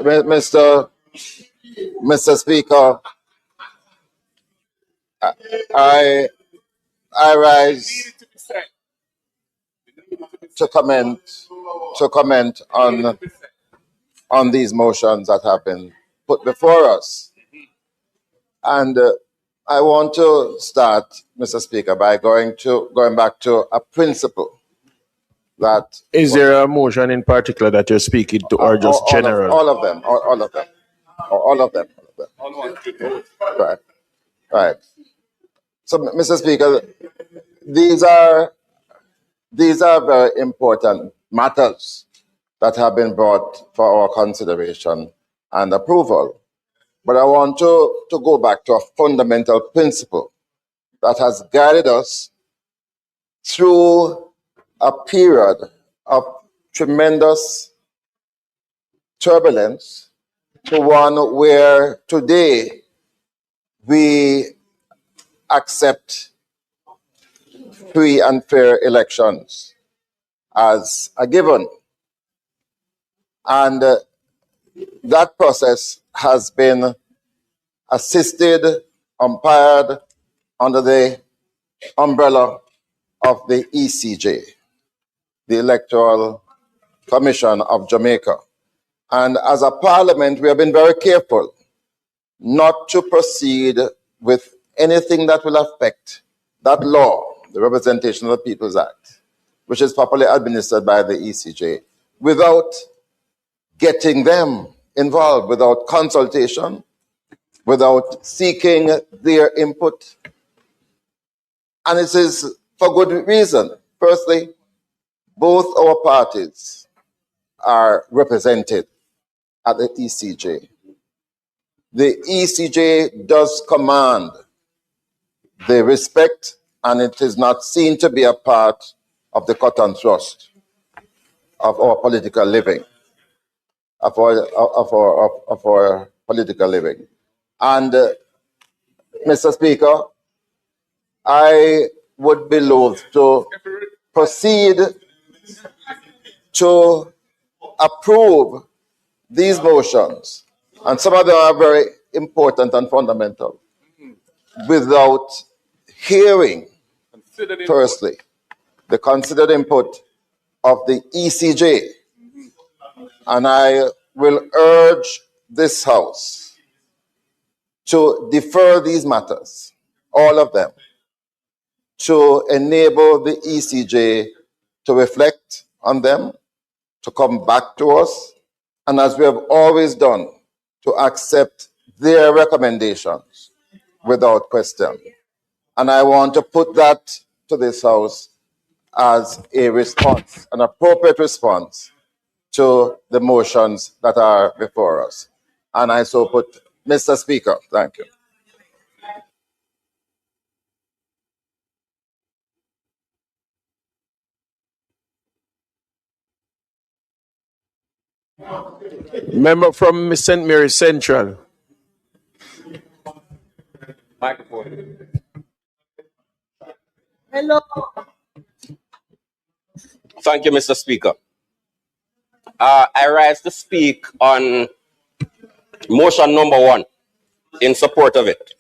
Mr. Speaker, I rise to comment on these motions that have been put before us. And I want to start, Mr. Speaker, by going back to a principle that... Is there a motion in particular that you're speaking to, or just general? All of them. Right. So, Mr. Speaker, these are very important matters that have been brought for our consideration and approval. But I want to go back to a fundamental principle that has guided us through a period of tremendous turbulence to one where today we accept free and fair elections as a given. And that process has been assisted, umpired under the umbrella of the ECJ, the Electoral Commission of Jamaica. And as a parliament, we have been very careful not to proceed with anything that will affect that law, the Representation of the People's Act, which is properly administered by the ECJ, without getting them involved, without consultation, without seeking their input. And it is for good reason. Firstly, both our parties are represented at the ECJ. The ECJ does command the respect, and it is not seen to be a part of the cut and thrust of our political living, of our political living. And Mr. Speaker, I would be loath to proceed to approve these motions, and some of them are very important and fundamental, without hearing, firstly, the considered input of the ECJ. And I will urge this House to defer these matters, all of them, to enable the ECJ to reflect on them, to come back to us, and as we have always done, to accept their recommendations without question. And I want to put that to this House as a response, an appropriate response to the motions that are before us. And I so put, Mr. Speaker, thank you. Member from St. Mary's Central. Microphone. Hello. Thank you, Mr. Speaker. I rise to speak on motion number 1 in support of it.